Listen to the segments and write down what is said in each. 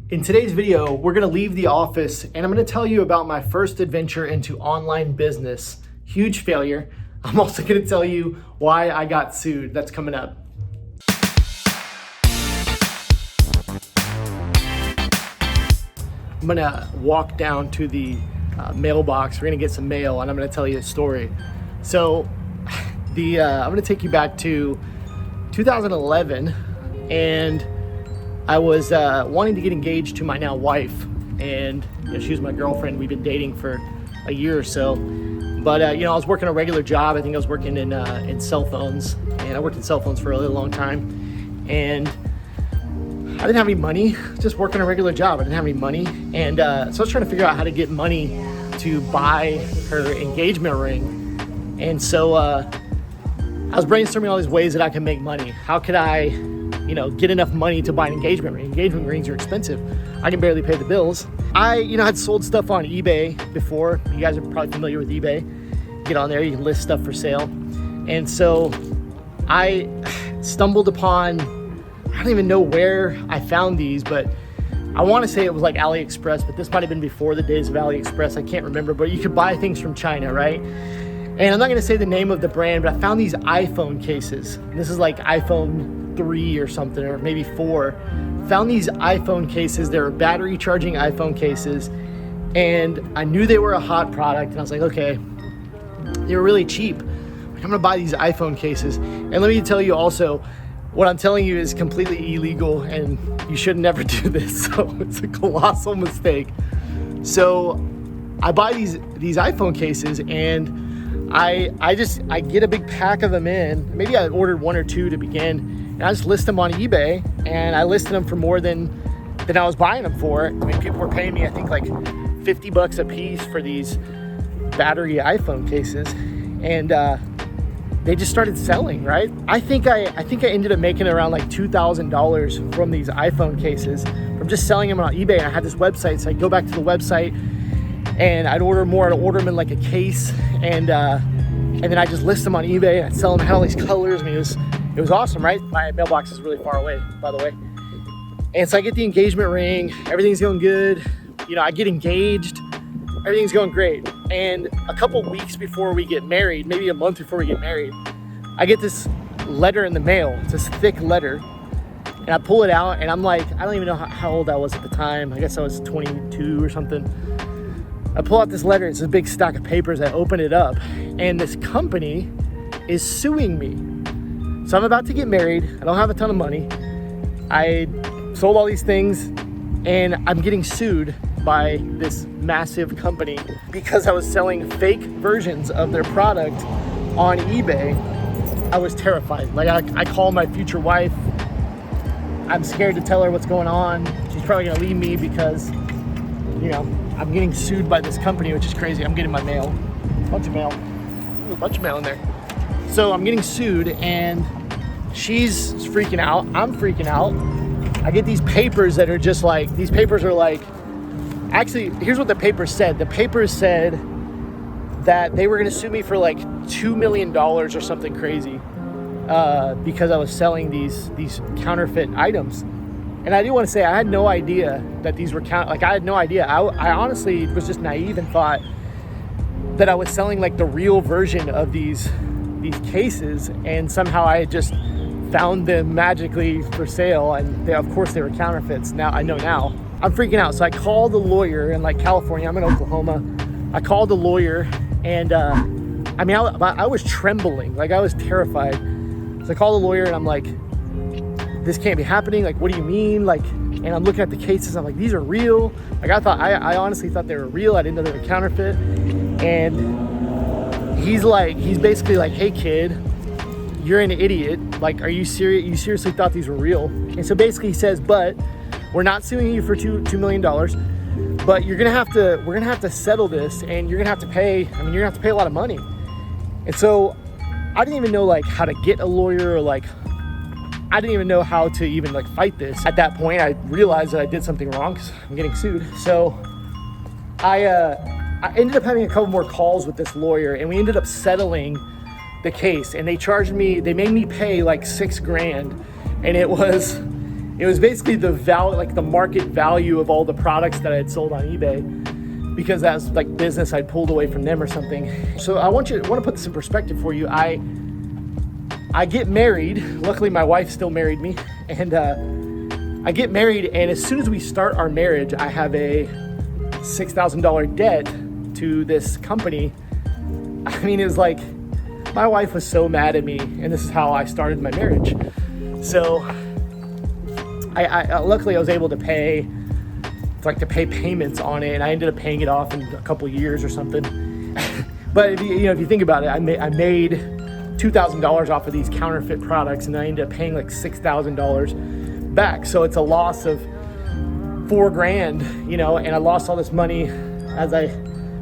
In today's video, we're gonna leave the office and I'm gonna tell you about my first adventure into online business. Huge failure. I'm also gonna tell you why I got sued. That's coming up. I'm gonna walk down to the mailbox. We're gonna get some mail and I'm gonna tell you a story. So I'm gonna take you back to 2011 and I was wanting to get engaged to my now wife, and she was my girlfriend. We've been dating for a year or so, but I was working a regular job. I think I was working in cell phones, and I worked in cell phones for a really long time, and I didn't have any money. Just working a regular job, I didn't have any money, and so I was trying to figure out how to get money to buy her engagement ring, and so I was brainstorming all these ways that I can make money. How could I get enough money to buy an engagement ring? Engagement rings are expensive. I can barely pay the bills. I, had sold stuff on eBay before. You guys are probably familiar with eBay. Get on there, you can list stuff for sale. And so I stumbled upon, I don't even know where I found these, but I want to say it was like AliExpress, but this might have been before the days of AliExpress. I can't remember, but you could buy things from China, right? And I'm not going to say the name of the brand, but I found these iPhone cases. This is like iPhone 3 or something, or maybe 4. Found these iPhone cases. They were battery charging iPhone cases, and I knew they were a hot product, and I was like, okay, they were really cheap. I'm gonna buy these iPhone cases. And let me tell you also, what I'm telling you is completely illegal, and you should never do this. So it's a colossal mistake. So I buy these iPhone cases, and I get a big pack of them in. Maybe I ordered 1 or 2 to begin. And I just list them on eBay, and I listed them for more than I was buying them for. I mean, people were paying me, I think, like $50 a piece for these battery iPhone cases, and they just started selling, right? I think I ended up making around like $2,000 from these iPhone cases from just selling them on eBay. And I had this website, so I'd go back to the website, and I'd order more. I'd order them in like a case, and then I just list them on eBay, and I'd sell them. I had all these colors. I mean, it was awesome, right? My mailbox is really far away, by the way. And so I get the engagement ring, everything's going good. I get engaged, everything's going great. And a couple weeks before we get married, maybe a month before we get married, I get this letter in the mail. It's this thick letter. And I pull it out, and I'm like, I don't even know how old I was at the time. I guess I was 22 or something. I pull out this letter, it's a big stack of papers. I open it up, and this company is suing me. So I'm about to get married. I don't have a ton of money. I sold all these things, and I'm getting sued by this massive company because I was selling fake versions of their product on eBay. I was terrified. Like I call my future wife. I'm scared to tell her what's going on. She's probably gonna leave me because, I'm getting sued by this company, which is crazy. I'm getting my mail, a bunch of mail in there. So I'm getting sued, and she's freaking out. I'm freaking out. I get these papers that are just like, these papers are like, actually, here's what the papers said. The papers said that they were gonna sue me for like $2 million or something crazy because I was selling these counterfeit items. And I do want to say, I had no idea that these were I had no idea. I honestly was just naive and thought that I was selling like the real version of these cases, and somehow I had just found them magically for sale, and of course they were counterfeits. Now I know. Now I'm freaking out. So I called the lawyer in like California. I'm in Oklahoma. I called the lawyer, and I was trembling, like I was terrified. So I called the lawyer, and I'm like, this can't be happening. Like, what do you mean? Like, and I'm looking at the cases. I'm like, these are real. Like I honestly thought they were real. I didn't know they were counterfeit. And he's basically like, hey kid, you're an idiot. Like, are you serious? You seriously thought these were real? And so basically he says, but we're not suing you for $2 million, but we're gonna have to settle this, and you're gonna have to pay a lot of money. And so I didn't even know like how to get a lawyer, or like I didn't even know how to even like fight this. At that point, I realized that I did something wrong because I'm getting sued. So I ended up having a couple more calls with this lawyer, and we ended up settling the case. And they made me pay like $6,000, and it was It was basically the value, like the market value of all the products that I had sold on eBay, because that's like business I'd pulled away from them or something. So I want to put this in perspective for you. I get married. Luckily, my wife still married me, and I get married, and as soon as we start our marriage, I have a $6,000 debt to this company. I mean, it was like, my wife was so mad at me, and this is how I started my marriage. So I luckily I was able to pay payments on it, and I ended up paying it off in a couple of years or something. But if you think about it, I made $2,000 off of these counterfeit products, and I ended up paying like $6,000 back. So it's a loss of $4,000, and I lost all this money as I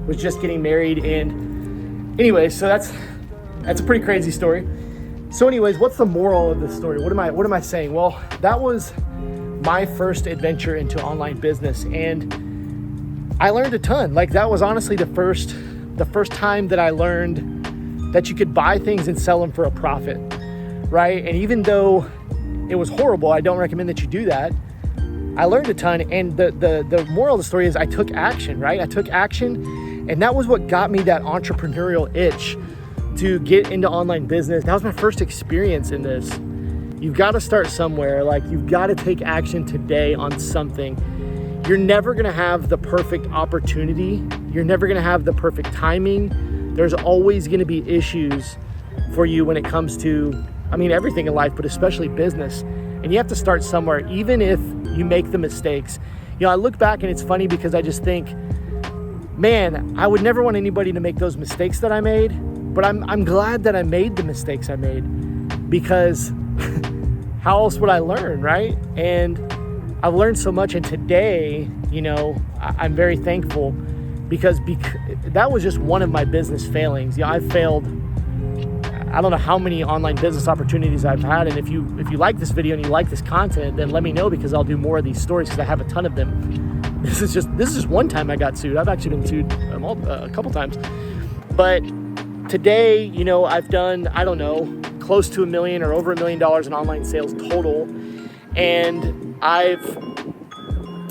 was just getting married. And anyway, so that's a pretty crazy story. So anyways, what's the moral of this story? What am I saying? Well, that was my first adventure into online business, and I learned a ton. Like, that was honestly the first time that I learned that you could buy things and sell them for a profit, right? And even though it was horrible, I don't recommend that you do that. I learned a ton, and the moral of the story is I took action, right? I took action, and that was what got me that entrepreneurial itch to get into online business. That was my first experience in this. You've got to start somewhere. Like, you've got to take action today on something. You're never going to have the perfect opportunity. You're never going to have the perfect timing. There's always going to be issues for you when it comes to, everything in life, but especially business. And you have to start somewhere, even if you make the mistakes. I look back and it's funny because I just think, man, I would never want anybody to make those mistakes that I made, but I'm glad that I made the mistakes I made, because how else would I learn, right? And I've learned so much, and today, I'm very thankful because that was just one of my business failings. I've failed, I don't know how many online business opportunities I've had, and if you like this video and you like this content, then let me know, because I'll do more of these stories, because I have a ton of them. This is just one time I got sued. I've actually been sued a couple times. But today, I've done, close to $1 million or over $1 million in online sales total. And I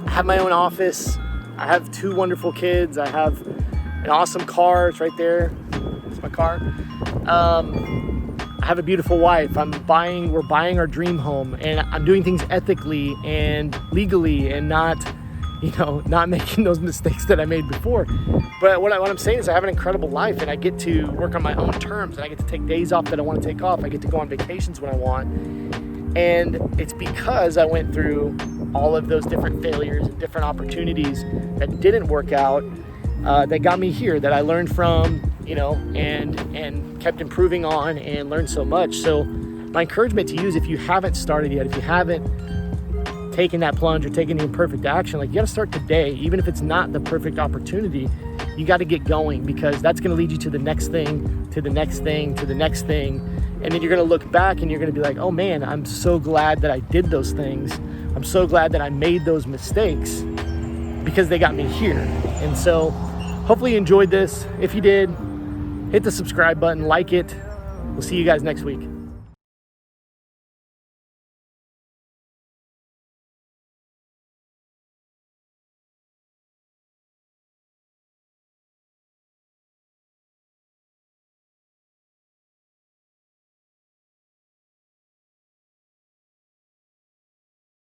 have my own office. I have 2 wonderful kids. I have an awesome car. It's right there. It's my car. I have a beautiful wife. We're buying our dream home, and I'm doing things ethically and legally, and not making those mistakes that I made before. But what I'm saying is I have an incredible life, and I get to work on my own terms, and I get to take days off that I want to take off. I get to go on vacations when I want. And it's because I went through all of those different failures and different opportunities that didn't work out, that got me here, that I learned from, and kept improving on and learned so much. So my encouragement to you is, if you haven't started yet, if you haven't taking that plunge or taking the imperfect action, like, you got to start today. Even if it's not the perfect opportunity, you got to get going, because that's going to lead you to the next thing, to the next thing, to the next thing. And then you're going to look back and you're going to be like, oh man, I'm so glad that I did those things. I'm so glad that I made those mistakes, because they got me here. And so hopefully you enjoyed this. If you did, hit the subscribe button, like it. We'll see you guys next week.